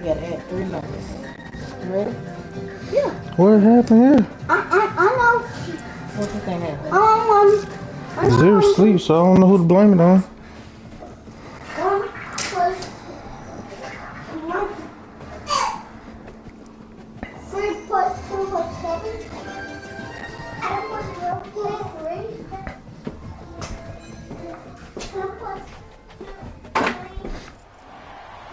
gotta add 3 numbers. You ready? Yeah. What happened here? I know. What you think happened? Zero sleep, so I don't know who to blame it on. 3 plus 2 plus 7. I was real 3. 2 plus 3.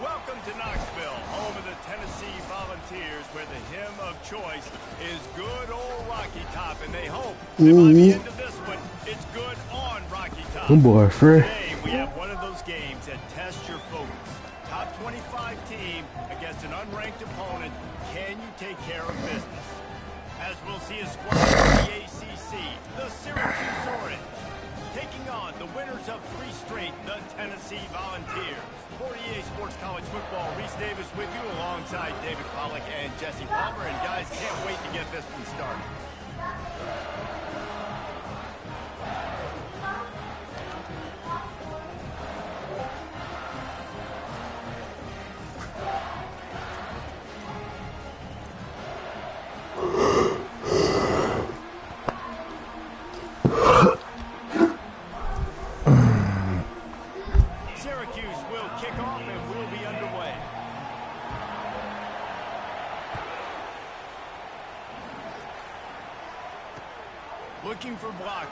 Welcome to Knoxville, home of the Tennessee Volunteers, where the hymn of choice is good old Rocky Top, and they hope that by the end of this one, it's good on Rocky Top. Good boy, Fred. Today, we have one of those games that tests your focus. Top 25 team against an unranked opponent. Can you take care of business? As we'll see a squad from the ACC, the Syracuse Orange, taking on the winners of 3 straight, the Tennessee Volunteers. For EA Sports College Football, Reese Davis with you alongside David Pollack and Jesse Palmer. And guys, can't wait to get this one started. Syracuse will kick off and we'll be underway. Looking for blockers.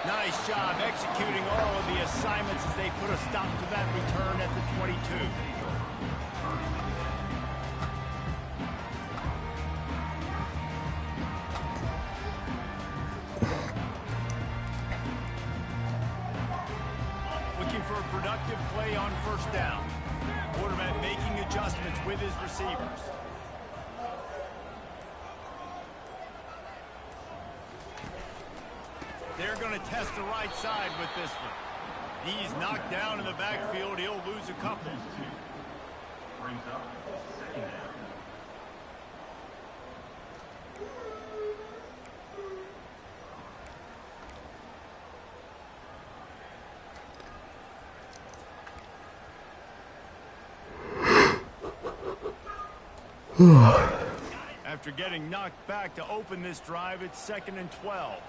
Nice job executing all of the assignments as they put a stop to that return at the 22. For a productive play on first down. Quarterback making adjustments with his receivers. They're going to test the right side with this one. He's knocked down in the backfield. He'll lose a couple. Brings up second down. After getting knocked back to open this drive, it's 2nd and 12.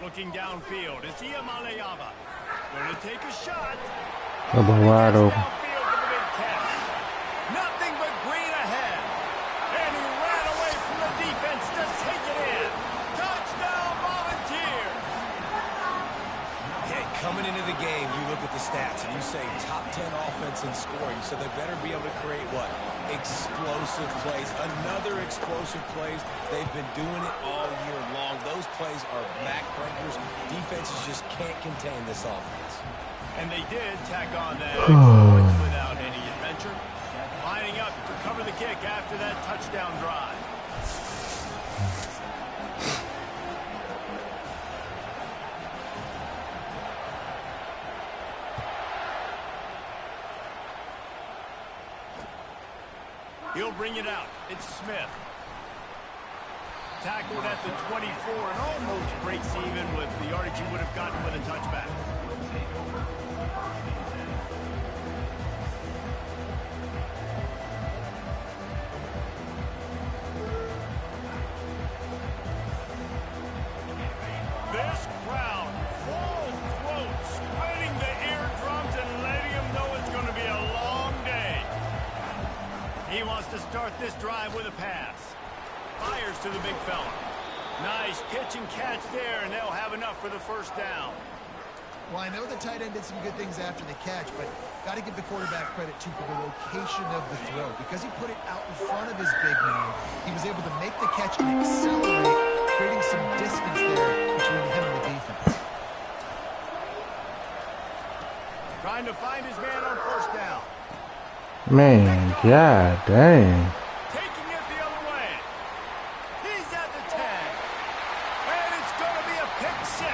Looking downfield, it's Ncaa. Going to take a shot. Wide open. Nothing but green ahead. And he ran away from the defense to take it in. Touchdown Volunteers. Hey, coming into the game, you look at the stats and you say top 10 offense in scoring, so they better be able to create what? Explosive plays. Another explosive plays. They've been doing it all year long. Those plays are backbreakers. Defenses just can't contain this offense. And they did tack on that points without any adventure. Lining up to cover the kick after that touchdown drive. He'll bring it out. It's Smith. Tackled at the 24 and almost breaks even with the yardage he would have gotten with a touchback. This crowd, full throat, spreading the eardrums and letting him know it's going to be a long day. He wants to start this drive with a pass. Fires to the big fella. Nice pitch and catch there, and they'll have enough for the first down. Well, I know the tight end did some good things after the catch, but got to give the quarterback credit, too, for the location of the throw. Because he put it out in front of his big man, he was able to make the catch and accelerate, creating some distance there between him and the defense. Trying to find his man on first down. Man, god dang. Taking it the other way. He's at the 10. And it's going to be a pick 6.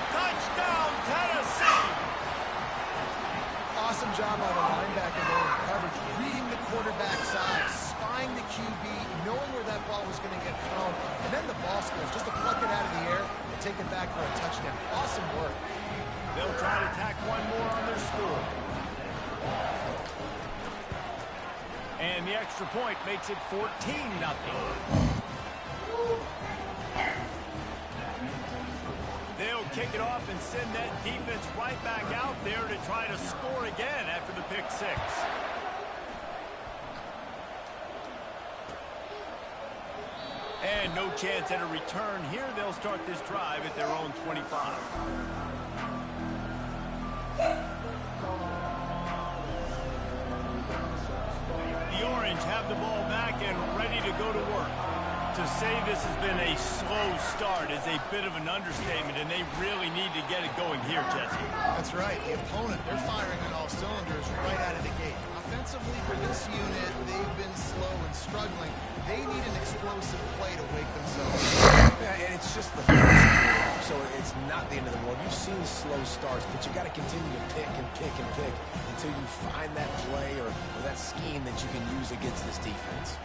Touchdown, Tennessee. Awesome job by the linebacker there in coverage, reading the quarterback's eyes, spying the QB, knowing where that football was going to get thrown. And then the ball skills, just to pluck it out of the air and take it back for a touchdown. Awesome work. They'll try to tack one more on their score. And the extra point makes it 14-0. They'll kick it off and send that defense right back out there to try to score again after the pick six. And no chance at a return here. They'll start this drive at their own 25. The Orange have the ball back and ready to go to work. To say this has been a slow start is a bit of an understatement, and they really need to get it going here, Jesse. That's right. The opponent, they're firing on all cylinders right out of the gate. Offensively for this unit, they've been slow and struggling. They need an explosive play to wake themselves up. Yeah, and it's just the first quarter, so it's not the end of the world. You've seen slow starts, but you got to continue to pick and pick and pick until you find that play or that scheme that you can use against this defense.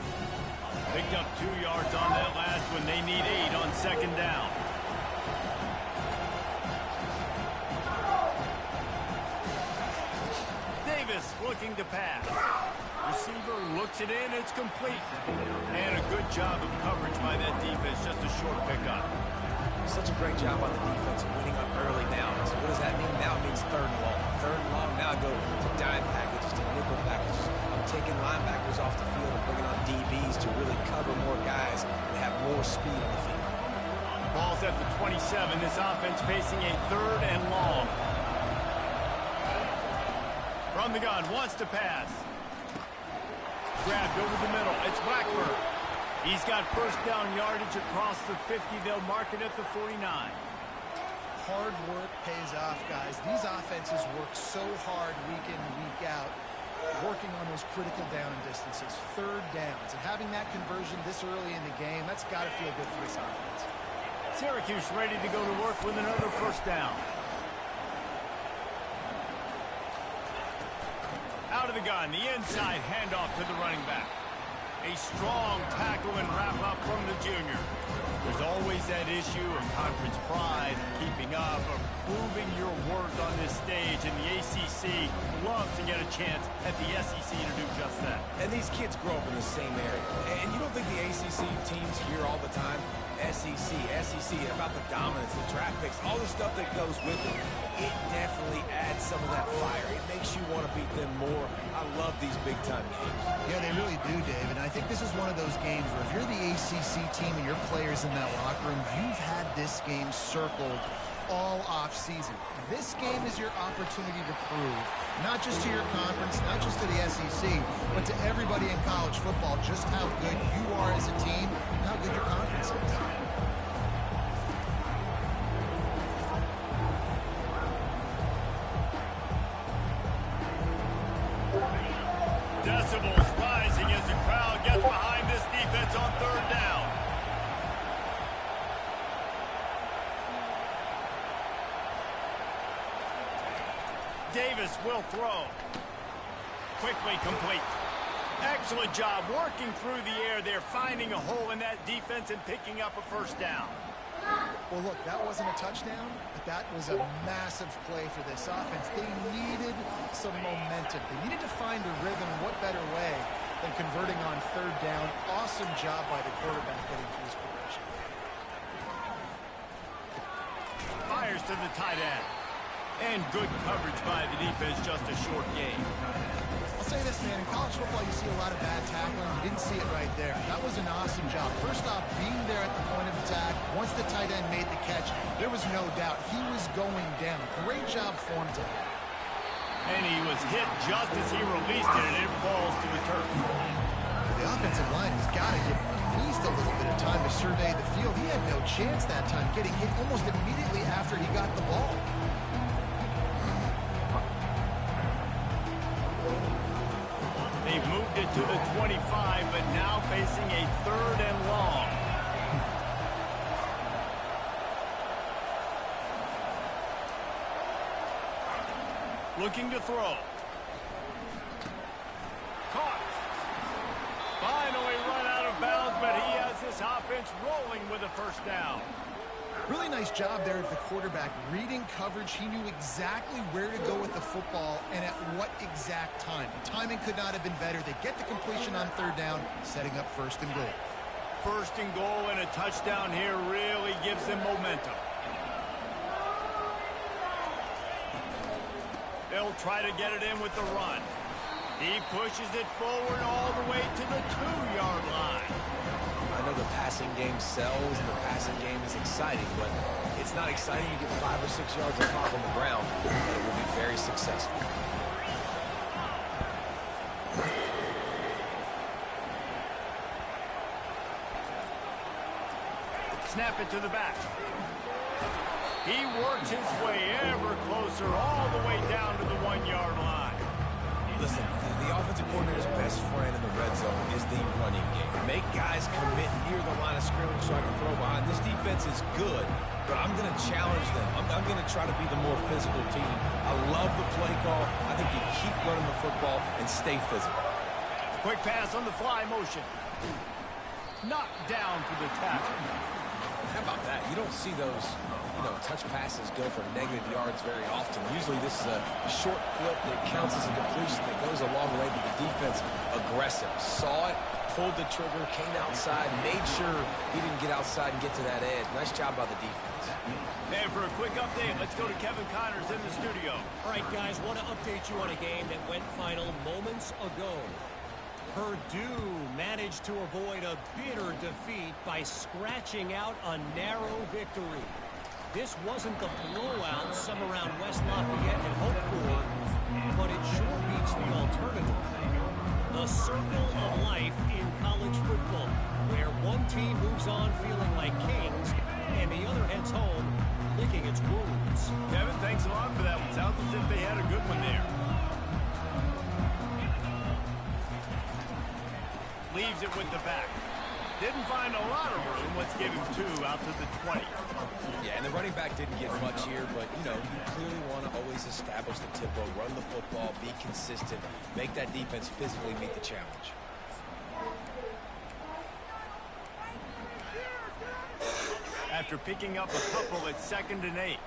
Picked up 2 yards on that last one. They need 8 on second down. Davis looking to pass. Receiver looks it in. It's complete. And a good job of coverage by that defense. Just a short pickup. Such a great job on the defense winning up early now. So what does that mean? Now it means third and long. Third and long, now I go to dime packages, to nickel packages. I'm taking linebackers off the field and bringing on DBs to really cover more guys and have more speed on the field. Ball's at the 27. This offense facing a third and long. From the gun, wants to pass. Grabbed over the middle. It's Blackburn. He's got first down yardage across the 50. They'll mark it at the 49. Hard work pays off, guys. These offenses work so hard week in, week out, working on those critical down distances, third downs. And having that conversion this early in the game, that's got to feel good for this offense. Syracuse ready to go to work with another first down. Out of the gun, the inside handoff to the running back. A strong tackle and wrap-up from the junior. There's always that issue of conference pride, keeping up, of proving your worth on this stage, and the ACC loves to get a chance at the SEC to do just that. And these kids grow up in the same area. And you don't think the ACC teams hear all the time, SEC, about the dominance, the draft picks, all the stuff that goes with it. It definitely adds some of that fire. It makes you want to beat them more. I love these big-time games. Yeah, they really do, Dave. And I think this is one of those games where if you're the ACC team and your players in that locker room, you've had this game circled all off-season. This game is your opportunity to prove, not just to your conference, not just to the SEC, but to everybody in college football, just how good you are as a team and how good your conference is. Decibels rising as the crowd gets behind this defense on third down. Davis will throw. Quickly complete. Excellent job working through the air there, finding a hole in that defense and picking up a first down. Well, look, that wasn't a touchdown, but that was a massive play for this offense. They needed some momentum. They needed to find a rhythm. What better way than converting on third down? Awesome job by the quarterback getting through his progression. Fires to the tight end. And good coverage by the defense, just a short game. I'll say this, man, in college football you see a lot of bad tackling. You didn't see it right there. That was an awesome job. First off, being there at the point of attack. Once the tight end made the catch, there was no doubt he was going down. Great job form today. And he was hit just as he released it, and it falls to the turf. The offensive line has got to give him at least a little bit of time to survey the field. He had no chance that time, getting hit almost immediately after he got the ball. They've moved it to the 25, but now facing a third and long. Looking to throw. Caught. Finally run out of bounds, but he has offense rolling with a first down. Really nice job there at the quarterback. Reading coverage, he knew exactly where to go with the football and at what exact time. The timing could not have been better. They get the completion on third down, setting up first and goal. First and goal and a touchdown here really gives them momentum. They'll try to get it in with the run. He pushes it forward all the way to the 2-yard line. I know the passing game sells and the passing game is exciting, but it's not exciting to get 5 or 6 yards of pop on the ground, but it will be very successful. Snap it to the back. He works his way ever closer all the way down to the 1-yard line. Listen, the offensive coordinator's best friend in the red zone is the running game. Make guys commit near the line of scrimmage so I can throw behind. This defense is good, but I'm going to challenge them. I'm going to try to be the more physical team. I love the play call. I think you keep running the football and stay physical. Quick pass on the fly motion. Knocked down for the tackle. How about that? You don't see those, touch passes go for negative yards very often. Usually this is a short flip that counts as a completion that goes a long way, but the defense aggressive. Saw it, pulled the trigger, came outside, made sure he didn't get outside and get to that edge. Nice job by the defense. And for a quick update, let's go to Kevin Connors in the studio. All right, guys, want to update you on a game that went final moments ago. Purdue managed to avoid a bitter defeat by scratching out a narrow victory. This wasn't the blowout some around West Lafayette had hoped for, but it sure beats the alternative. The circle of life in college football, where one team moves on feeling like kings, and the other heads home licking its wounds. Kevin, thanks a lot for that one. Sounds as if they had a good one there. Leaves it with the back. Didn't find a lot of room. Let's give him 2 out to the 20. Yeah, and the running back didn't get much here, but, you clearly want to always establish the tempo, run the football, be consistent, make that defense physically meet the challenge. After picking up a couple at 2nd and 8.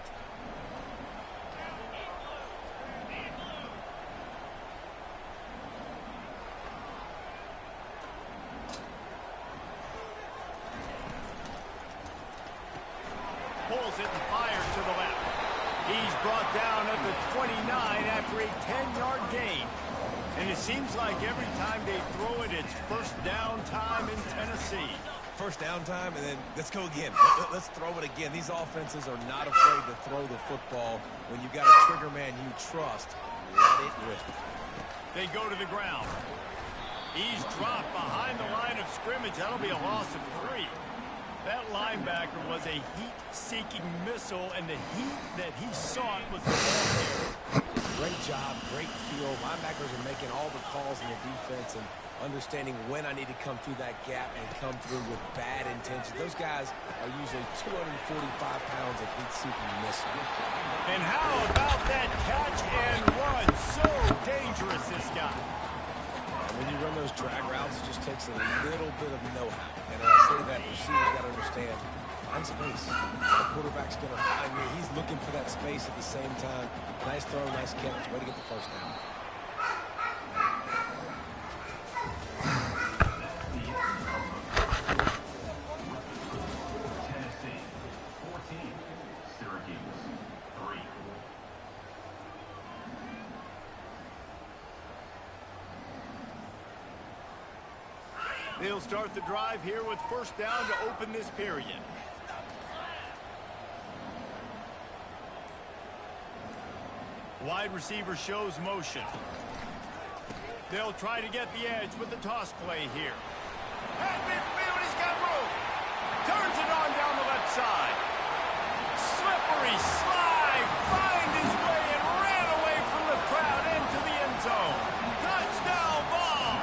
Pulls it and fires to the left. He's brought down at the 29 after a 10-yard gain. And it seems like every time they throw it, it's first down time in Tennessee. First down time, and then let's go again. Let's throw it again. These offenses are not afraid to throw the football. When you've got a trigger man you trust, let it rip. They go to the ground. He's dropped behind the line of scrimmage. That'll be a loss of 3. That linebacker was a heat-seeking missile, and the heat that he sought was the ball there. Great job, great feel. Linebackers are making all the calls in the defense and understanding when I need to come through that gap and come through with bad intentions. Those guys are usually 245 pounds of heat-seeking missile. And how about that catch and run? So dangerous, this guy. When you run those drag routes, it just takes a little bit of know-how. And when I say that, receivers got to understand, find space. The quarterback's going to find me. He's looking for that space at the same time. Nice throw, nice catch. Way to get the first down. Tennessee, 14. Syracuse, 3. They'll start the drive here with first down to open this period. Wide receiver shows motion. They'll try to get the edge with the toss play here. At midfield, he's got room. Turns it on down the left side. Slippery slide. Find his way and ran away from the crowd into the end zone. Touchdown ball.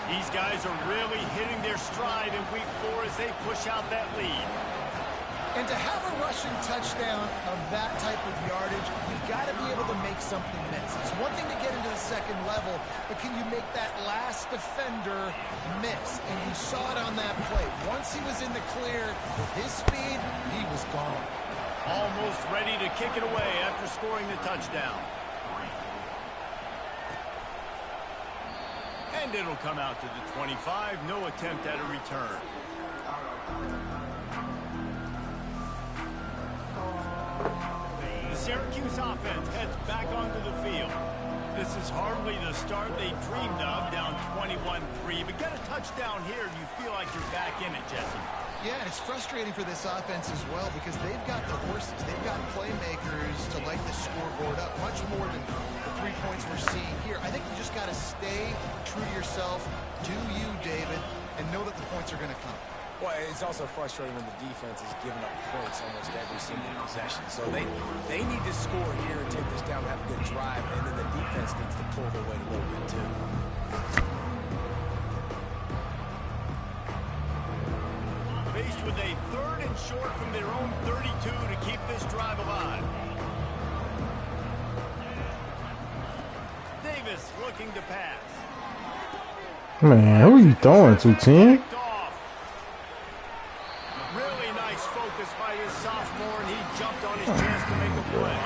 These guys are really hitting their stride in week 4 as they push out that lead. And to have a rushing touchdown of that type of yardage, you've got to be able to make something miss. It's one thing to get into the second level, but can you make that last defender miss? And you saw it on that play. Once he was in the clear, with his speed, he was gone. Almost ready to kick it away after scoring the touchdown. And it'll come out to the 25. No attempt at a return. The Syracuse offense heads back onto the field. This is hardly the start they dreamed of, down 21-3. But get a touchdown here, and you feel like you're back in it, Jesse. Yeah, and it's frustrating for this offense as well because they've got the horses. They've got playmakers to light the scoreboard up, much more than the 3 points we're seeing here. I think you just got to stay true to yourself, do you, David, and know that the points are going to come. Well, it's also frustrating when the defense is giving up points almost every single possession. So they need to score here and take this down, have a good drive, and then the defense needs to pull their weight a little bit too. Faced with a 3rd and short from their own 32 to keep this drive alive. Davis looking to pass. Man, who are you throwing to, Tim? Really nice focus by his sophomore, and he jumped on his chance to make a play.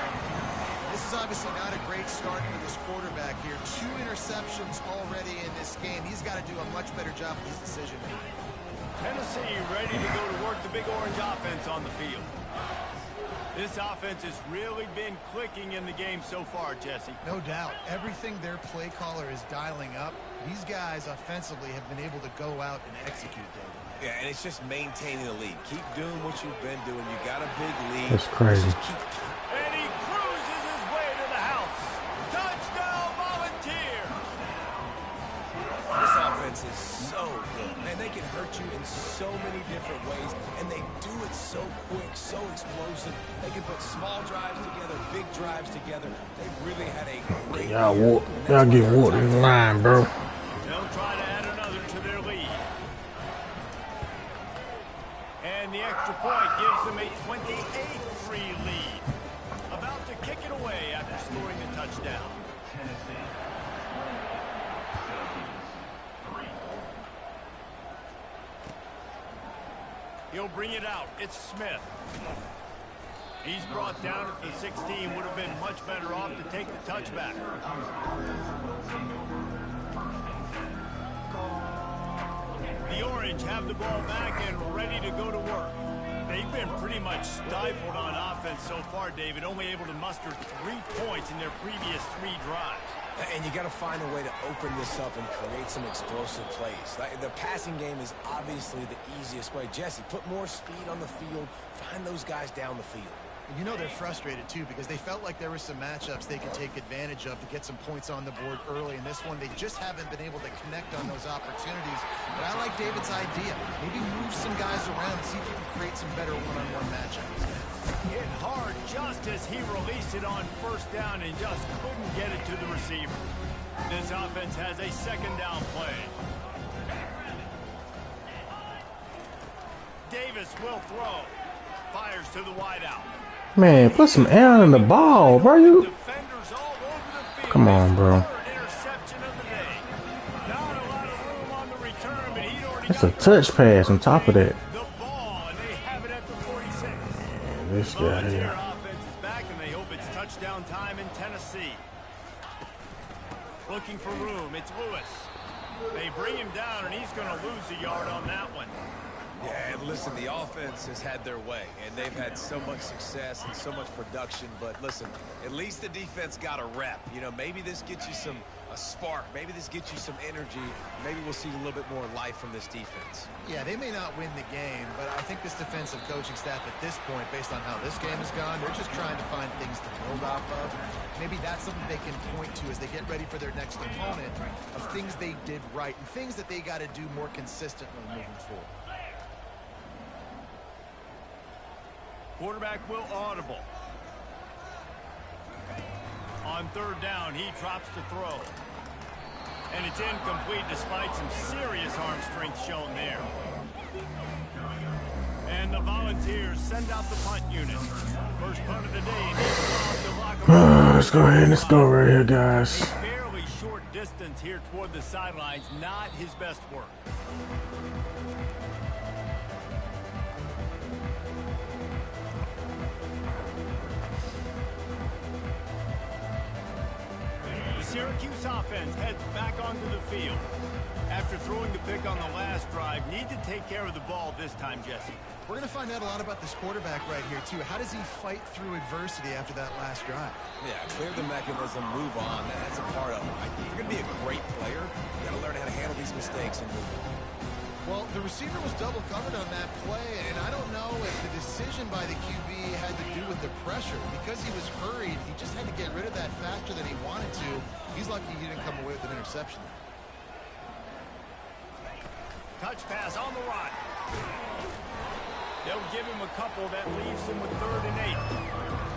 This is obviously not a great start for this quarterback here. 2 interceptions already in this game. He's got to do a much better job with his decision-making. Tennessee ready to go to work the Big Orange offense on the field. This offense has really been clicking in the game so far, Jesse. No doubt. Everything their play caller is dialing up, these guys offensively have been able to go out and execute, David. Yeah, and it's just maintaining the lead. Keep doing what you've been doing. You got a big lead. That's crazy. Just keep... And he cruises his way to the house. Touchdown, Volunteer! This offense is so good. Man, they can hurt you in so many different ways, and they do it so quick, so explosive. They can put small drives together, big drives together. They've really had a great year. Y'all get whooped in the line, bro. They'll try to add another to their lead. And the extra point gives them a 28-3 lead. About to kick it away after scoring the touchdown. Tennessee. He'll bring it out. It's Smith. He's brought down at the 16. Would have been much better off to take the touchback. The Orange have the ball back and ready to go to work. They've been pretty much stifled on offense so far, David, only able to muster 3 points in their previous 3 drives. And you got to find a way to open this up and create some explosive plays. The passing game is obviously the easiest way. Jesse, put more speed on the field. Find those guys down the field. And you know they're frustrated, too, because they felt like there were some matchups they could take advantage of to get some points on the board early. In this one, they just haven't been able to connect on those opportunities. But I like David's idea. Maybe move some guys around, see if you can create some better one-on-one matchups. Hit hard just as he released it on 1st down and just couldn't get it to the receiver. This offense has a 2nd down play. Davis will throw. Fires to the wideout. Man, put some air in the ball, bro. You... Come on, bro. It's a touch pass on top of that. Man, this guy here. Offense is back, and they hope it's touchdown time in Tennessee. Looking for room. It's Lewis. They bring him down, and he's going to lose a yard on that one. Yeah, and listen, the offense has had their way, and they've had so much success and so much production. But listen, at least the defense got a rep. You know, maybe this gets you a spark. Maybe this gets you some energy. Maybe we'll see a little bit more life from this defense. Yeah, they may not win the game, but I think this defensive coaching staff at this point, based on how this game has gone, they're just trying to find things to build off of. Maybe that's something they can point to as they get ready for their next opponent, of things they did right and things that they got to do more consistently moving forward. Quarterback will audible. On 3rd down, he drops the throw. And it's incomplete despite some serious arm strength shown there. And the Volunteers send out the punt unit. First punt of the day. To lock 'em Let's go ahead. Let's go right here, guys. a fairly short distance here toward the sidelines. Not his best work. The Syracuse offense heads back onto the field. After throwing the pick on the last drive, need to take care of the ball this time, Jesse. We're going to find out a lot about this quarterback right here, too. How does he fight through adversity after that last drive? Yeah, clear the mechanism, move on. That's a part of it. If you're going to be a great player, you got to learn how to handle these mistakes and move on. Well, the receiver was double covered on that play, and I don't know if the decision by the QB had to do with the pressure. Because he was hurried, he just had to get rid of that faster than he wanted to. He's lucky he didn't come away with an interception. Touch pass on the run. They'll give him a couple. That leaves him with 3rd and 8.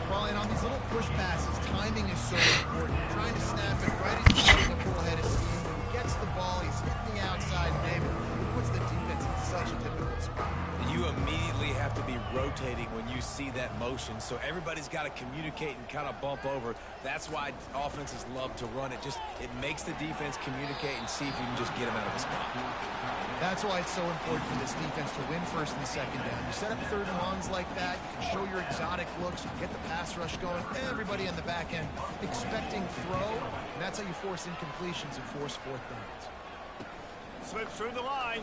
Well, and on these little push passes, timing is so important. Trying to snap it right as he's getting a full head of steam. When he gets the ball, he's hitting the outside, David. It puts the defense in such a difficult spot. You immediately have to be rotating when you see that motion, so everybody's got to communicate and kind of bump over. That's why offenses love to run it. It makes the defense communicate and see if you can just get them out of the spot. That's why it's so important for this defense to win 1st and 2nd down. You set up 3rd and longs like that, you can show your exotic looks, you can get the pass rush going, everybody on the back end expecting throw, and that's how you force incompletions and force 4th downs. Slips through the line.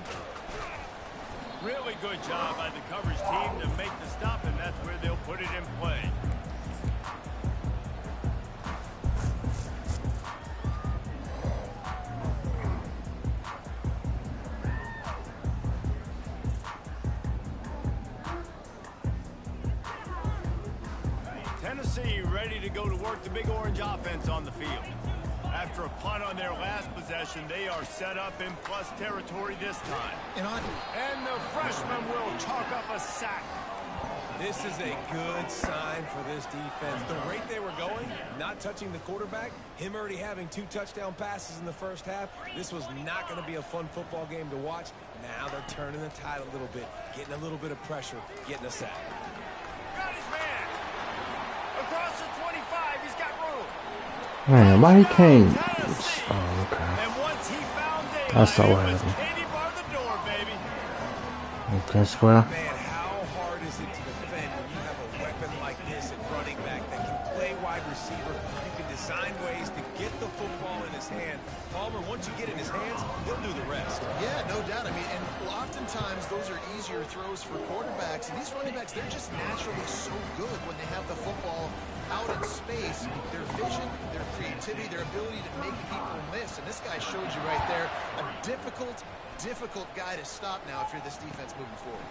Really good job by the coverage team to make the stop, and that's where they'll put it in play. Tennessee ready to go to work the Big Orange offense on the field. After a punt on their last possession, they are set up in plus territory this time. And the freshman will chalk up a sack. This is a good sign for this defense. The rate they were going, not touching the quarterback, him already having 2 touchdown passes in the first half, this was not going to be a fun football game to watch. Now they're turning the tide a little bit, getting a little bit of pressure, getting a sack. Got his man. Across the 25, he's got room. Man, why he can't? Oh, okay. And once he found daylight, I saw it what was happened. Katie bar the door, baby. Okay, square. Man, how hard is it to defend when you have a weapon like this at running back that can play wide receiver? You can design ways to get the football in his hand. Palmer, once you get it in his hands, he'll do the rest. Yeah, no doubt. I mean, and oftentimes those are easier throws for quarterbacks. And these running backs, they're just naturally so good when they have the football out in space. Their vision, their creativity, their ability to make people miss. And this guy showed you right there a difficult guy to stop now if you're this defense moving forward.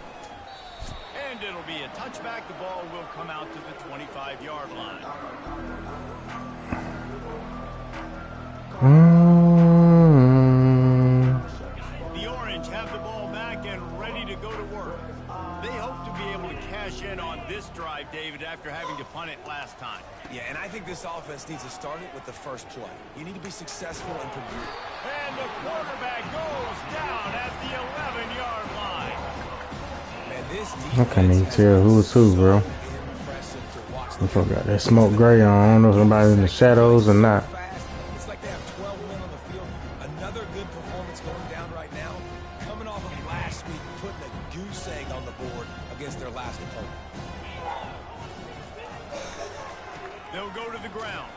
And it'll be a touchback. The ball will come out to the 25-yard line. The Orange have the ball back and ready to go to work. They hope to be able to cash in on this drive, David, after having to punt it last time. Yeah, and I think this offense needs to start it with the first play. You need to be successful and produce. And the quarterback goes down at the 11-yard line. Man, this I can't even tell who's who, bro. I forgot that smoke gray on. I don't know if somebody in the shadows or not. It's like they have 12 men on the field. Another good performance going down right now. Coming off of last week, putting a goose egg on the board against their last opponent. They'll go to the ground.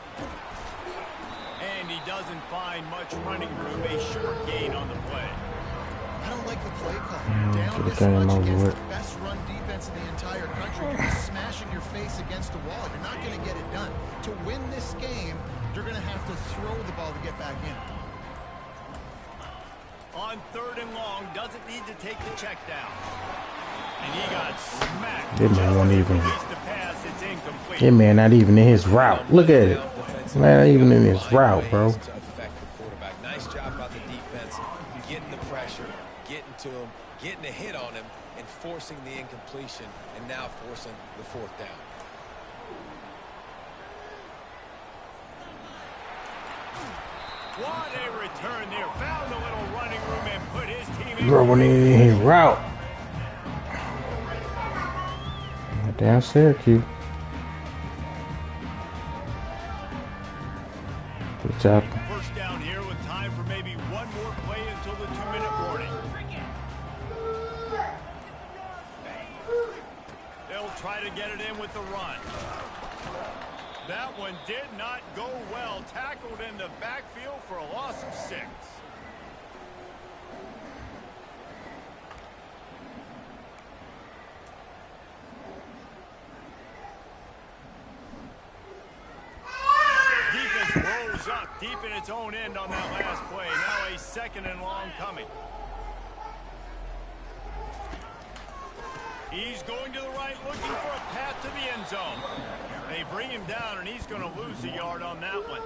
And he doesn't find much running room. A short gain on the play. I don't like the play call. Get Down the this game much over against with. the best run defense in the entire country. You're just smashing your face against the wall. You're not going to get it done. To win this game, you're going to have to throw the ball to get back in. On 3rd and long, doesn't need to take the check down. And he got smacked. That man won't even. Released the pass. It's incomplete. That man not even in his route. Look at it. Man, not even in his route, bro. To affect the quarterback. Nice job by the defense, getting the pressure, getting to him, getting a hit on him, and forcing the incompletion, and now forcing the 4th down. What a return there. Found a little running room and put his team in. Bro, when he in his route. Down Syracuse. Good job. First down here with time for maybe one more play until the 2-minute warning. They'll try to get it in with the run. That one did not go well. Tackled in the backfield for a loss of 6. Defense rolls up deep in its own end on that last play. Now a 2nd and long coming. He's going to the right, looking for a path to the end zone. They bring him down, and he's going to lose a yard on that one.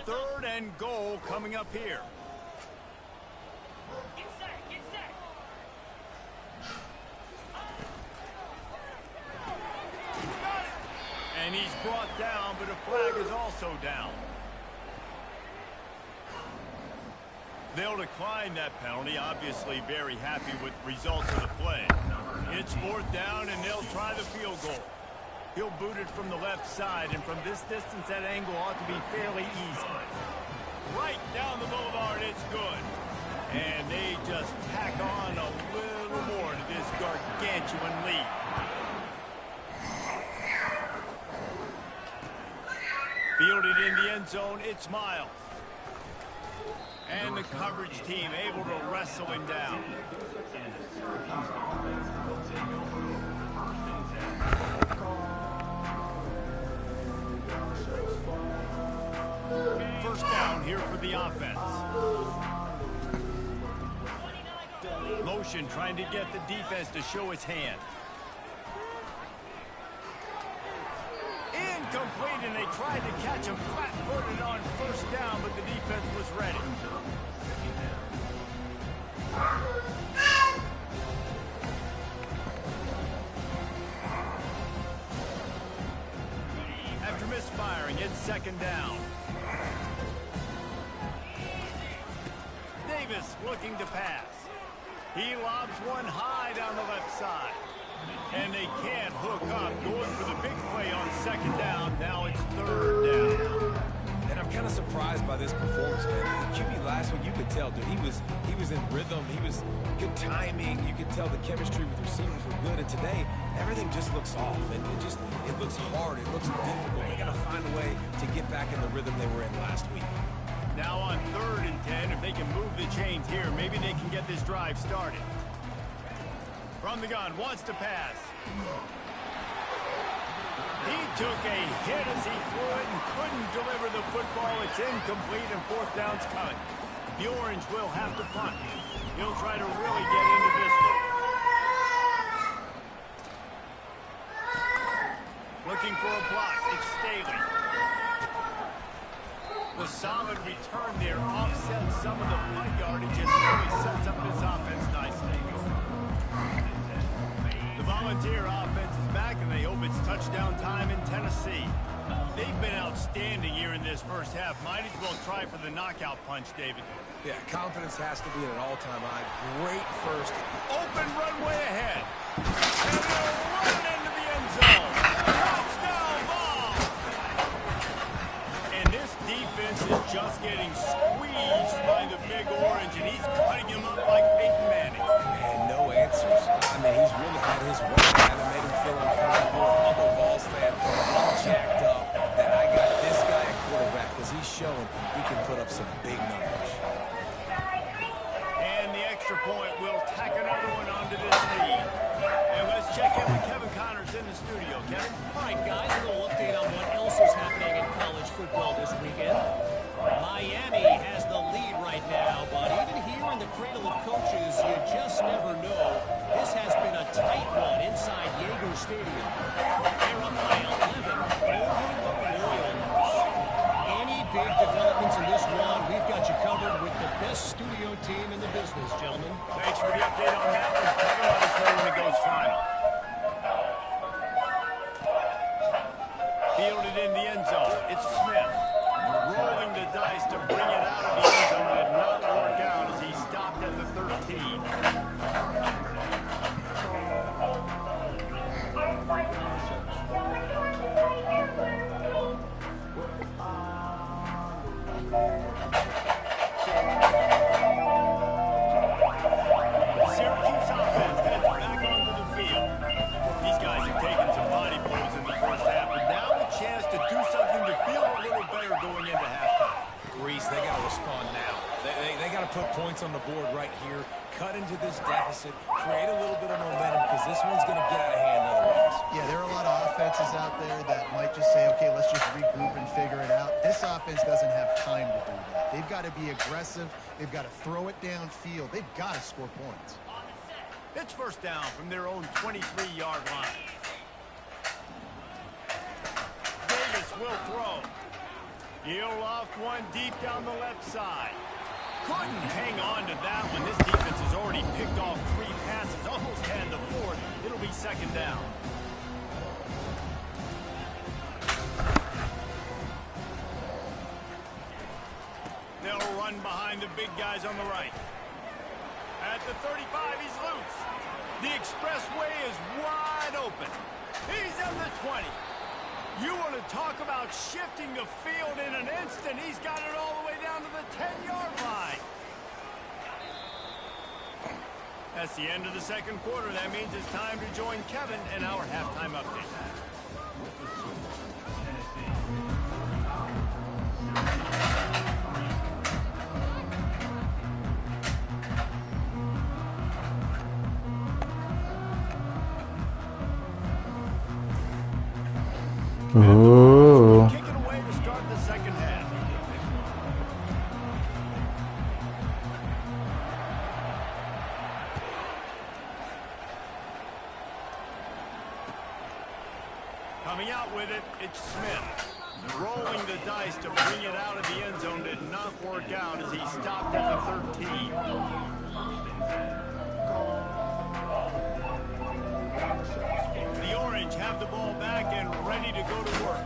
Third and goal coming up here. And he's brought down, but a flag is also down. They'll decline that penalty. Obviously very happy with the results of the play. It's 4th down, and they'll try the field goal. He'll boot it from the left side, and from this distance, that angle ought to be fairly easy. Right down the boulevard, it's good. And they just tack on a little more to this gargantuan lead. Fielded in the end zone, it's Miles. And the coverage team able to wrestle him down. First down here for the offense. Motion trying to get the defense to show its hand. Incomplete, and they tried to catch him flat-footed on first down, but the defense was ready. After misfiring, it's 2nd down. Davis looking to pass. He lobs one high down the left side. And they can't hook up, going for the big play on 2nd down. Now it's 3rd down. And I'm kind of surprised by this performance, man. The QB last week, you could tell, dude, he was in rhythm. He was good timing. You could tell the chemistry with receivers were good. And today, everything just looks off. And it looks hard. It looks difficult. They got to find a way to get back in the rhythm they were in last week. Now on 3rd and 10, if they can move the chains here, maybe they can get this drive started. From the gun, wants to pass. He took a hit as he threw it and couldn't deliver the football. It's incomplete, and 4th down's coming. The Orange will have to punt. He'll try to really get into this one. Looking for a block. It's Staley. The solid return there offsets some of the punt yardage and really sets up this offense nicely. The Volunteer offense is back, and they hope it's touchdown time in Tennessee. They've been outstanding here in this first half. Might as well try for the knockout punch, David. Yeah, confidence has to be at an all-time high. Great first. Open runway ahead. And they'll run into the end zone. Touchdown ball. And this defense is just getting squeezed by the Big Orange, and he's cutting him up like Peyton Manning. And no answers. I mean, he's really had his way. Haven't made him feel uncomfortable. I'm a Vols fan. I'm jacked up that I got this guy at quarterback because he's showing he can put up some big numbers. And the extra point will tack another one onto this lead. And let's check in with Kevin Connors in the studio. Kevin? All right, guys, a little update on what else is happening in college football this weekend. Miami has the lead right now, but even here in the cradle of coaches, you just never know. This has been a tight one inside Yager Stadium. They're up by 11 over the Royals. Any big developments in this one, we've got you covered with the best studio team in the business, gentlemen. Thanks for the update on that one. Kevin, let us know when it goes final. Fielded in the end zone. It's Smith. dice to bring it out of the end zone did not work out as he stopped at the 13. Syracuse offense heads back onto the field. These guys have taken some body blows in the first half, but now a chance to do something to feel a little better going into halftime. Reese, they got to respond now. They got to put points on the board right here, cut into this deficit, create a little bit of momentum because this one's going to get out of hand otherwise. Yeah, there are a lot of offenses out there that might just say, okay, let's just regroup and figure it out. This offense doesn't have time to do that. They've got to be aggressive. They've got to throw it downfield. They've got to score points. It's first down from their own 23-yard line. Davis will throw. He'll loft one deep down the left side. Couldn't hang on to that one. This defense has already picked off 3 passes, almost had the 4th. It'll be second down. They'll run behind the big guys on the right. At the 35, he's loose. The expressway is wide open. He's at the 20. You want to talk about shifting the field in an instant. He's got it all the way down to the 10-yard line. That's the end of the second quarter. That means it's time to join Kevin in our halftime update. Ooh. Kick it away to start the second half. Coming out with it, it's Smith. Rolling the dice to bring it out of the end zone did not work out as he stopped at the 13. The Orange have the ball back and ready to go to work.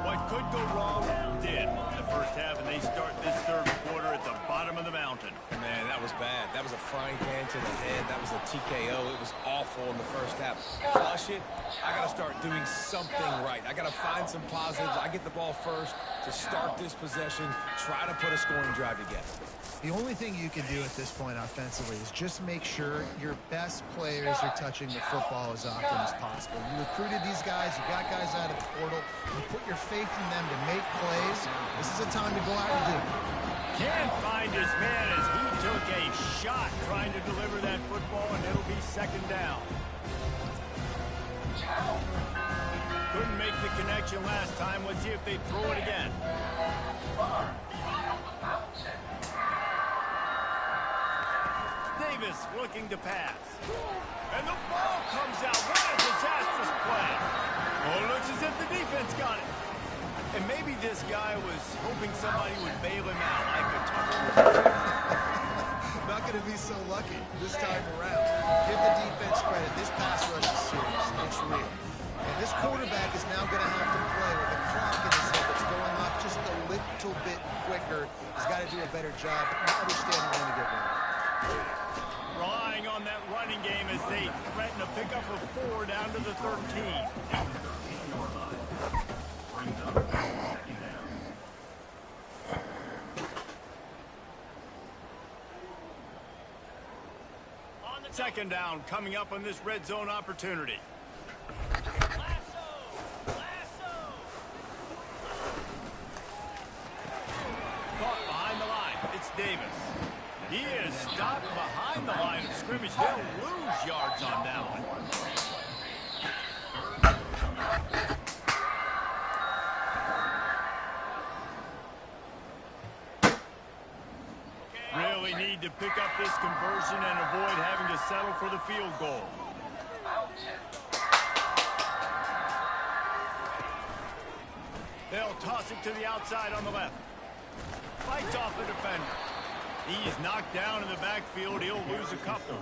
What could go wrong did in the first half, and they start this third quarter at the bottom of the mountain. Man, that was bad. That was a frying pan to the head. That was a TKO. It was awful in the first half. Flush it. I got to start doing something right. I got to find some positives. I get the ball first to start this possession, try to put a scoring drive together. The only thing you can do at this point offensively is just make sure your best players are touching the football as often as possible. You recruited these guys, you got guys out of the portal, you put your faith in them to make plays. This is a time to go out and do it. Can't find his man as he took a shot trying to deliver that football, and it'll be second down. Couldn't make the connection last time. Let's see if they throw it again. Davis looking to pass. And the ball comes out. What a disastrous play. Oh, it looks as if the defense got it. And maybe this guy was hoping somebody would bail him out like a tunnel. Not going to be so lucky this time around. Give the defense credit. This pass rush is serious. It's real. And this quarterback is now going to have to play with a clock in his head that's going off just a little bit quicker. He's got to do a better job understanding when to get ready. Relying on that running game as they threaten to pick up a 4 down to the 13. Second down coming up on this red zone opportunity. Caught behind the line. It's Davis. He is stopped behind the line of scrimmage. They'll lose yards on that one. Really need to pick up this conversion and avoid having to settle for the field goal. They'll toss it to the outside on the left. Fights off the defender. He's knocked down in the backfield. He'll lose a couple.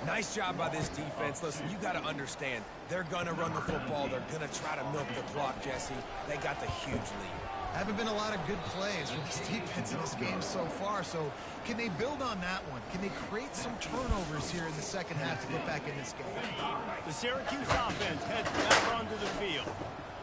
Nice job by this defense. Listen, you got to understand, they're going to run the football. They're going to try to milk the clock, Jesse. They got the huge lead. Haven't been a lot of good plays from this defense in this game so far, so can they build on that one? Can they create some turnovers here in the second half to get back in this game? The Syracuse offense heads back onto the field.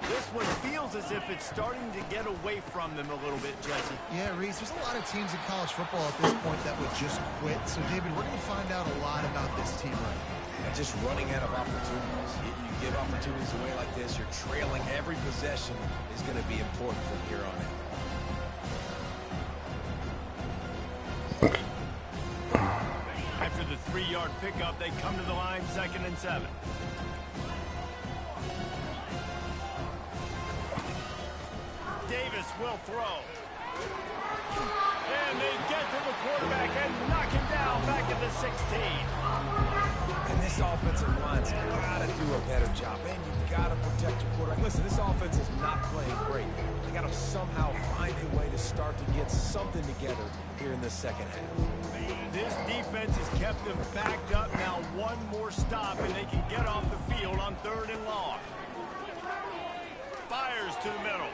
This one feels as if it's starting to get away from them a little bit, Jesse. Yeah, Reese, there's a lot of teams in college football at this point that would just quit. So, David, we're going to find out a lot about this team right now. Yeah, just running out of opportunities. You give opportunities away like this, you're trailing every possession is going to be important from here on out. After the 3-yard pickup, they come to the line 2nd and 7. Davis will throw. And they get to the quarterback and knock him down back at the 16. And this offensive line's got to do a better job. Man, you've got to protect your quarterback. Listen, this offense is not playing great. They got to somehow find a way to start to get something together here in the second half. This defense has kept them backed up. Now one more stop and they can get off the field on 3rd and long. Fires to the middle.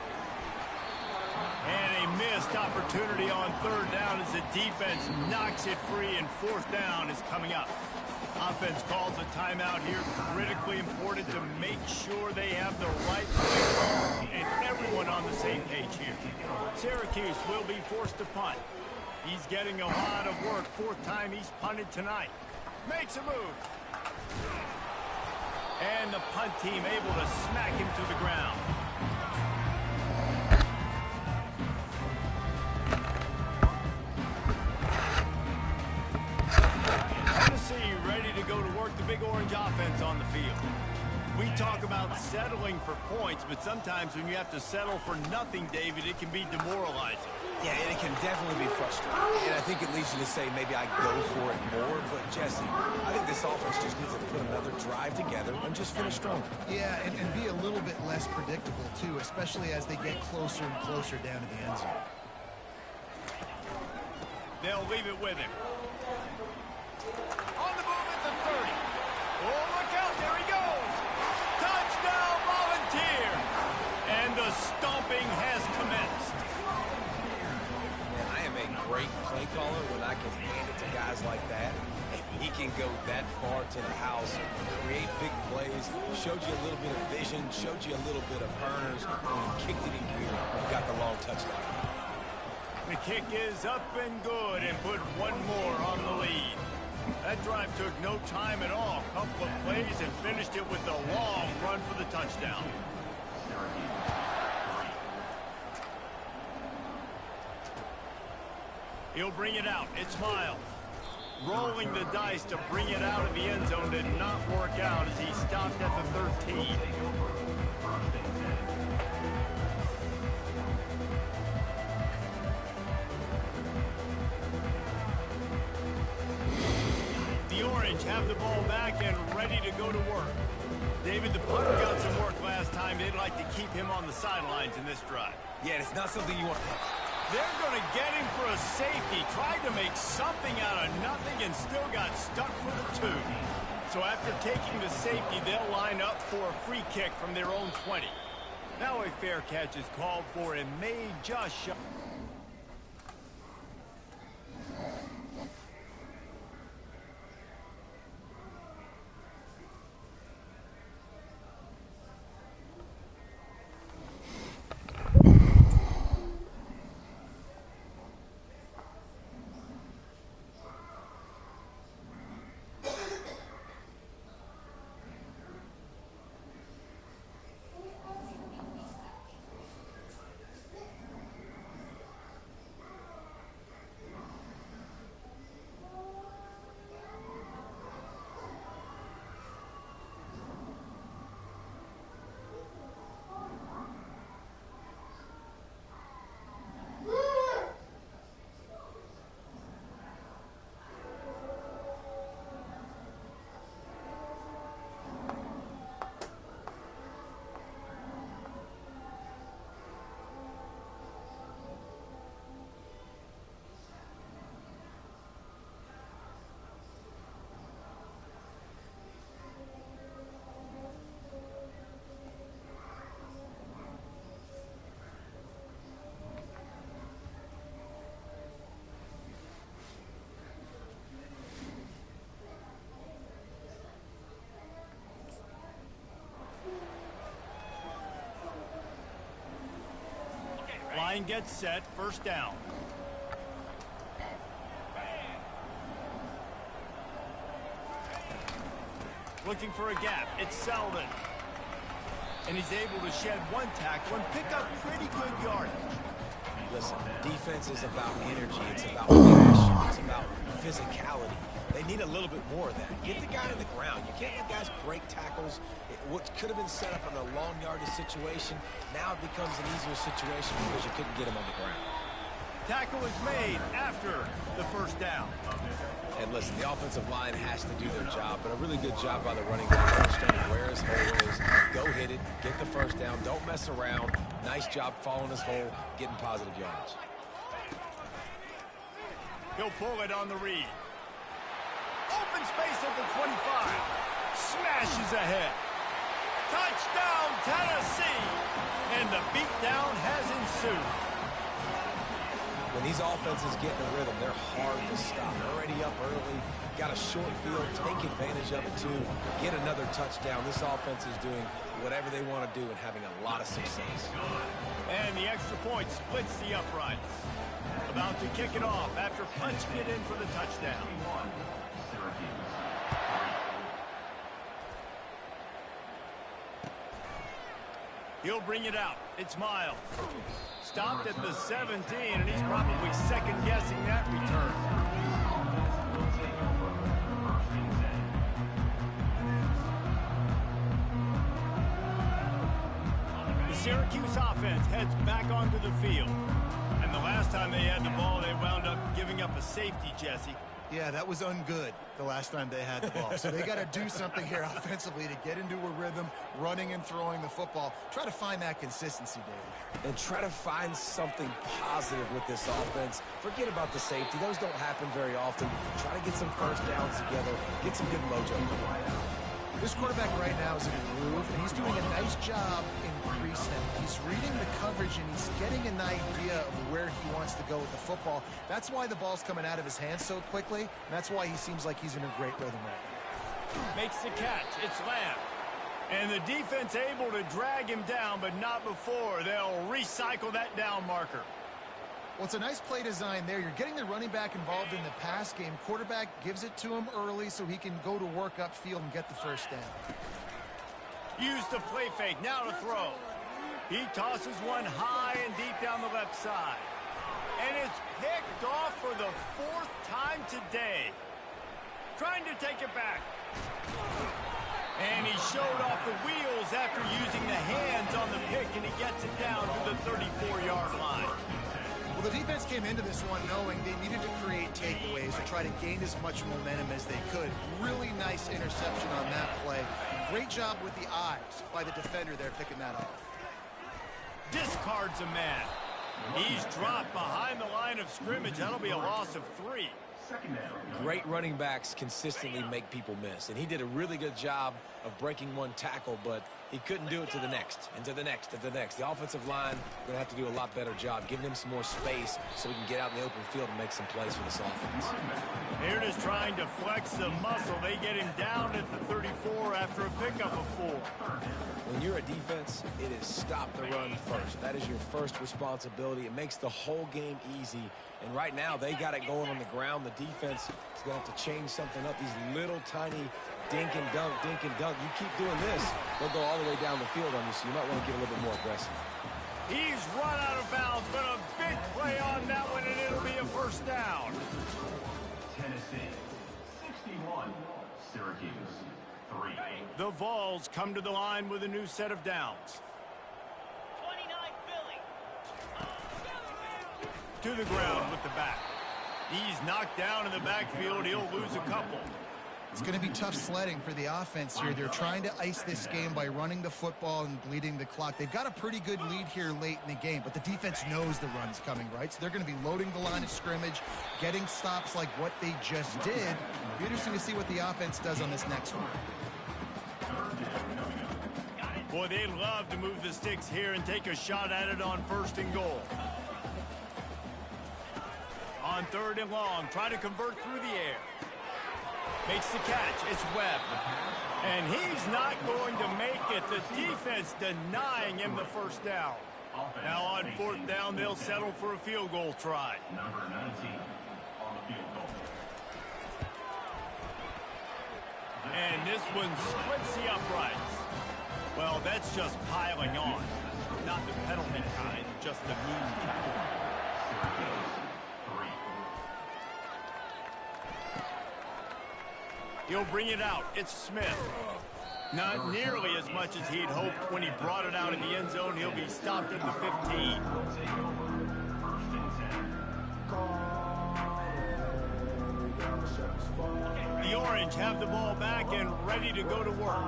And a missed opportunity on 3rd down as the defense knocks it free, and 4th down is coming up. Offense calls a timeout here. Critically important to make sure they have the right play and everyone on the same page here. Syracuse will be forced to punt. He's getting a lot of work. 4th time he's punted tonight. Makes a move. And the punt team able to smack him to the ground. Tennessee ready to go to work the Big Orange offense on the field. We talk about settling for points, but sometimes when you have to settle for nothing, David, it can be demoralizing. Yeah, and it can definitely be frustrating. And I think it leads you to say maybe I go for it more. But, Jesse, I think this offense just needs to put another drive together and just finish strong. Yeah, and be a little bit less predictable, too, especially as they get closer and closer down to the end zone. They'll leave it with him. On the move at the 30. Oh, look out, there he goes. Touchdown, Volunteer. And the stomping has commenced. Man, I am a great play caller when I can hand it to guys like that. And he can go that far to the house, create big plays, showed you a little bit of vision, showed you a little bit of burners. When he kicked it in gear, he got the long touchdown. The kick is up and good and put one more on the lead. That drive took no time at all. Couple of plays and finished it with a long run for the touchdown. He'll bring it out. It's Miles. Rolling the dice to bring it out of the end zone did not work out as he stopped at the 13. Have the ball back and ready to go to work. David, the punter got some work last time. They'd like to keep him on the sidelines in this drive. Yeah, it's not something you want. They're going to get him for a safety. Tried to make something out of nothing and still got stuck for the 2. So after taking the safety, they'll line up for a free kick from their own 20. Now a fair catch is called for and may just shut. Line gets set, first down. Looking for a gap, it's Selden. And he's able to shed one tackle and pick up pretty good yardage. Listen, defense is about energy. It's about passion. It's about physicality. They need a little bit more of that. Get the guy on the ground. You can't let guys break tackles. What could have been set up in a long yardage situation, now it becomes an easier situation because you couldn't get him on the ground. Tackle is made after the first down. And listen, the offensive line has to do their job, but a really good job by the running back, understanding where his hole is. Go hit it, get the first down, don't mess around. Nice job following his hole, getting positive yards. He'll pull it on the read. Open space at the 25. Smashes ahead. Touchdown, Tennessee! And the beatdown has ensued. When these offenses get in a rhythm, they're hard to stop. Already up early, got a short field, take advantage of it too, get another touchdown. This offense is doing whatever they want to do and having a lot of success. And the extra point splits the uprights. About to kick it off after punching it in for the touchdown. He'll bring it out. It's Miles. Stopped at the 17, and he's probably second-guessing that return. The Syracuse offense heads back onto the field. And the last time they had the ball, they wound up giving up a safety, Jesse. Yeah, that was ungood the last time they had the ball. So they got to do something here offensively to get into a rhythm, running and throwing the football. Try to find that consistency, David. And try to find something positive with this offense. Forget about the safety. Those don't happen very often. Try to get some first downs together. Get some good mojo going. This quarterback right now is in a groove, and he's doing a nice job in pre-snap. He's reading the coverage, and he's getting an idea of where he wants to go with the football. That's why the ball's coming out of his hands so quickly, and that's why he seems like he's in a great rhythm right now. Makes the catch. It's Lamb. And the defense able to drag him down, but not before. They'll recycle that down marker. Well, it's a nice play design there. You're getting the running back involved in the pass game. Quarterback gives it to him early so he can go to work upfield and get the first down. Use the play fake. Now to throw. He tosses one high and deep down the left side. And it's picked off for the fourth time today. Trying to take it back. And he showed off the wheels after using the hands on the pick, and he gets it down to the 34-yard line. Well, the defense came into this one knowing they needed to create takeaways and try to gain as much momentum as they could. Really nice interception on that play. Great job with the eyes by the defender there picking that off. Discards a man. He's dropped behind the line of scrimmage. That'll be a loss of 3. Great running backs consistently make people miss, and he did a really good job of breaking one tackle, but he couldn't do it to the next, and to the next, and to the next. The offensive line going to have to do a lot better job, giving him some more space so we can get out in the open field and make some plays for this offense. Here it is trying to flex the muscle. They get him down at the 34 after a pickup of 4. When you're a defense, it is stop the run first. That is your first responsibility. It makes the whole game easy. And right now, they got it going on the ground. The defense is going to have to change something up. These little tiny dink and dunk, dink and dunk. You keep doing this, they'll go all the way down the field on you, so you might want to get a little bit more aggressive. He's run out of bounds, but a big play on that one, and it'll be a first down. Tennessee, 61. Syracuse, 3. The Vols come to the line with a new set of downs. 29 Philly. To the ground with the back. He's knocked down in the backfield. He'll lose a couple. It's going to be tough sledding for the offense here. They're trying to ice this game by running the football and bleeding the clock. They've got a pretty good lead here late in the game, but the defense knows the run's coming, right? So they're going to be loading the line of scrimmage, getting stops like what they just did. It'll be interesting to see what the offense does on this next one. Boy, they'd love to move the sticks here and take a shot at it on 1st and goal. On 3rd and long, try to convert through the air. Makes the catch. It's Webb. And he's not going to make it. The defense denying him the first down. Now on fourth down, they'll settle for a field goal try. Number 19 on the field goal. And this one splits the uprights. Well, that's just piling on. Not the penalty kind, just the mean kind. Syracuse, 3. He'll bring it out. It's Smith. Not nearly as much as he'd hoped when he brought it out in the end zone. He'll be stopped at the 15. First and 10. The Orange have the ball back and ready to go to work.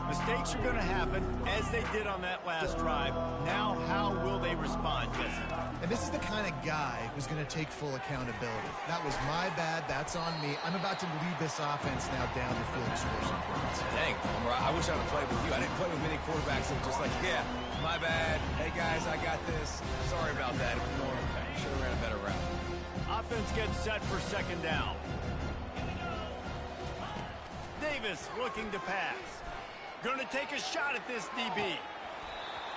Mistakes are going to happen, as they did on that last drive. Now, how will they respond, Jesse? And this is the kind of guy who's going to take full accountability. That was my bad. That's on me. I'm about to lead this offense now down the field and score some points. Dang, I wish I would play with you. I didn't play with many quarterbacks that were just like, yeah, my bad. Hey, guys, I got this. Sorry about that. Should have ran a better route. Offense gets set for second down. Davis looking to pass. Going to take a shot at this DB.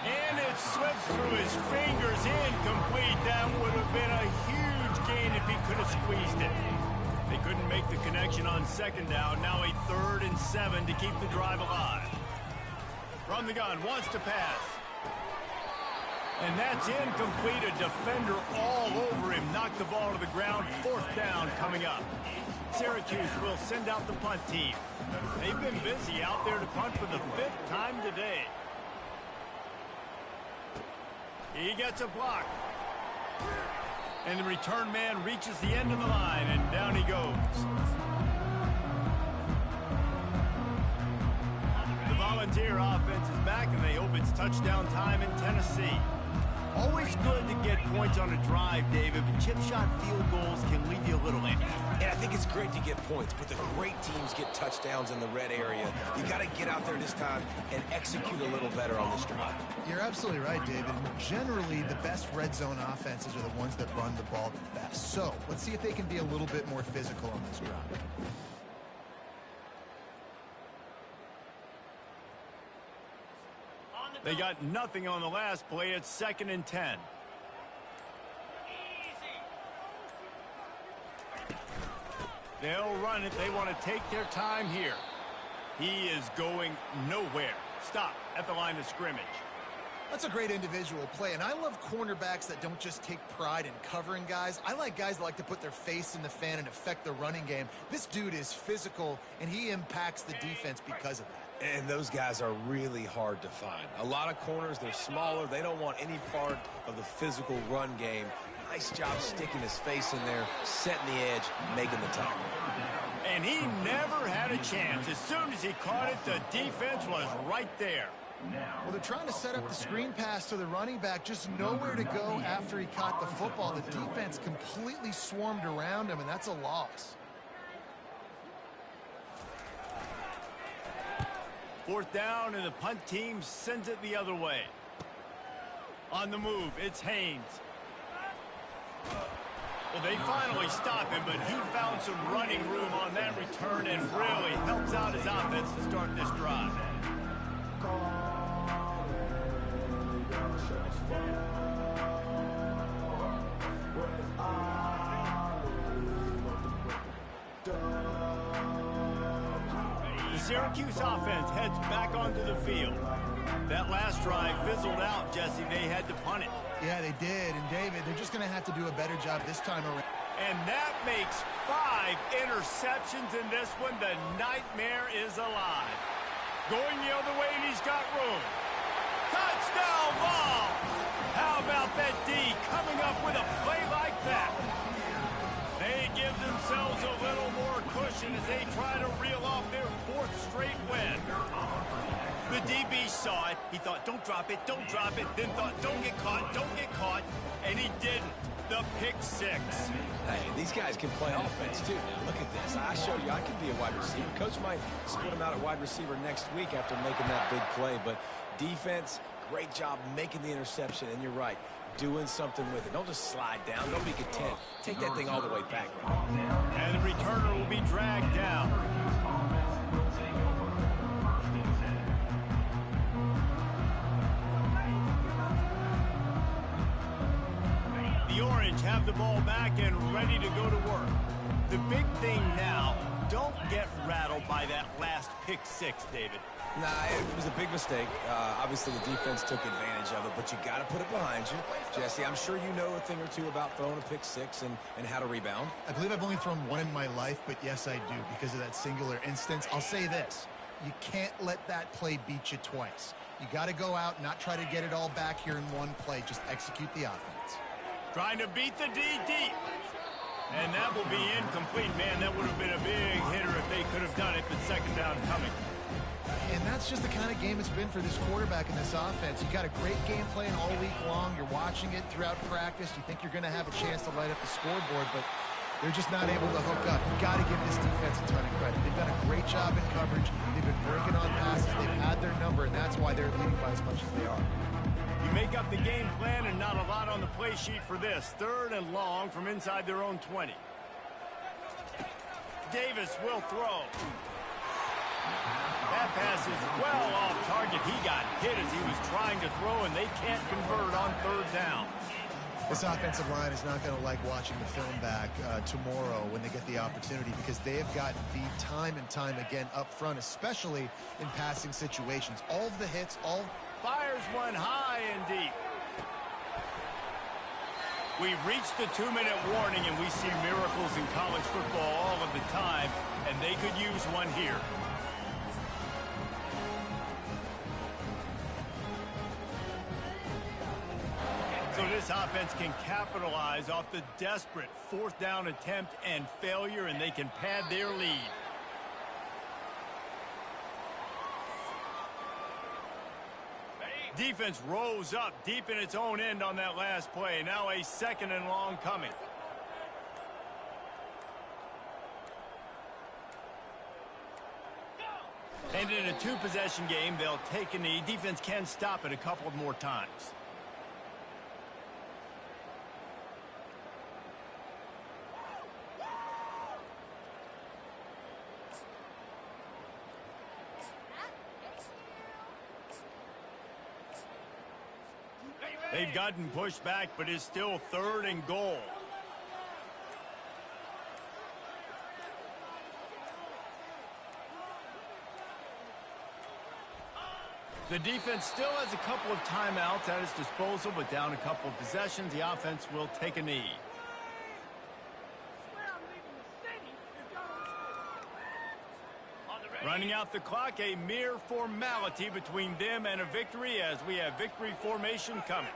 And it slips through his fingers, incomplete. That would have been a huge gain if he could have squeezed it. They couldn't make the connection on second down. Now a 3rd and 7 to keep the drive alive. From the gun, wants to pass. And that's incomplete. A defender all over him. Knocked the ball to the ground. 4th down coming up. Syracuse will send out the punt team. They've been busy out there to punt for the 5th time today. He gets a block. And the return man reaches the end of the line, and down he goes. The Volunteer offense is back, and they hope it's touchdown time in Tennessee. Always good to get points on a drive, David, but chip shot field goals can leave you a little empty. And I think it's great to get points, but the great teams get touchdowns in the red area. You got to get out there this time and execute a little better on this drive. You're absolutely right, David. Generally, the best red zone offenses are the ones that run the ball the best. So let's see if they can be a little bit more physical on this drive. They got nothing on the last play. It's 2nd and 10. They'll run it. They want to take their time here. He is going nowhere. Stop at the line of scrimmage. That's a great individual play, and I love cornerbacks that don't just take pride in covering guys. I like guys that like to put their face in the fan and affect the running game. This dude is physical, and he impacts the defense because of that. And those guys are really hard to find. A lot of corners, they're smaller. They don't want any part of the physical run game. Nice job sticking his face in there, setting the edge, making the tackle. And he never had a chance. As soon as he caught it, the defense was right there. Well, they're trying to set up the screen pass to the running back, just nowhere to go after he caught the football. The defense completely swarmed around him, and that's a loss. 4th down, and the punt team sends it the other way. On the move, it's Haynes. Well, they finally stop him, but he found some running room on that return and really helps out his offense to start this drive. The Syracuse offense heads back onto the field. That last drive fizzled out, Jesse. They had to punt it. Yeah, they did. And, David, they're just going to have to do a better job this time around. And that makes 5 interceptions in this one. The nightmare is alive. Going the other way, and he's got room. Touchdown ball! How about that D coming up with a play like that? They give themselves a little more cushion as they try to reel off their 4th straight win. The DB saw it. He thought, don't drop it, then thought, don't get caught, and he didn't. The pick 6. Hey, these guys can play offense, too. Now, look at this. I showed you I can be a wide receiver. Coach might split him out at wide receiver next week after making that big play, but defense, great job making the interception, and you're right, doing something with it. Don't just slide down. Don't be content. Take that thing all the way back. And the returner will be dragged down. The Orange have the ball back and ready to go to work. The big thing now, don't get rattled by that last pick six, David. Nah, it was a big mistake. Obviously, the defense took advantage of it, but you got to put it behind you. Jesse, I'm sure you know a thing or two about throwing a pick six and how to rebound. I believe I've only thrown one in my life, but yes, I do because of that singular instance. I'll say this. You can't let that play beat you twice. You got to go out, not try to get it all back here in one play. Just execute the offense. Trying to beat the D deep. And that will be incomplete. Man, that would have been a big hitter if they could have done it, but second down coming. And that's just the kind of game it's been for this quarterback in this offense. You got a great game plan all week long. You're watching it throughout practice. You think you're going to have a chance to light up the scoreboard, but they're just not able to hook up. You got to give this defense a ton of credit. They've done a great job in coverage. They've been breaking on passes. They've had their number, and that's why they're leading by as much as they are. You make up the game plan and not a lot on the play sheet for this. Third and long from inside their own 20. Davis will throw. That pass is well off target. He got hit as he was trying to throw, and they can't convert on third down. This offensive line is not going to like watching the film back tomorrow when they get the opportunity because they have gotten beat time and time again up front, especially in passing situations. All of the hits, Fires one high and deep. We've reached the 2-minute warning, and we see miracles in college football all of the time, and they could use one here. So this offense can capitalize off the desperate fourth down attempt and failure, and they can pad their lead. Defense rose up deep in its own end on that last play. Now a second and long coming. And in a two-possession game, they'll take a knee. Defense can stop it a couple more times. They've gotten pushed back, but it's still third and goal. The defense still has a couple of timeouts at its disposal, but down a couple of possessions, the offense will take a knee. Running out the clock, a mere formality between them and a victory as we have victory formation coming.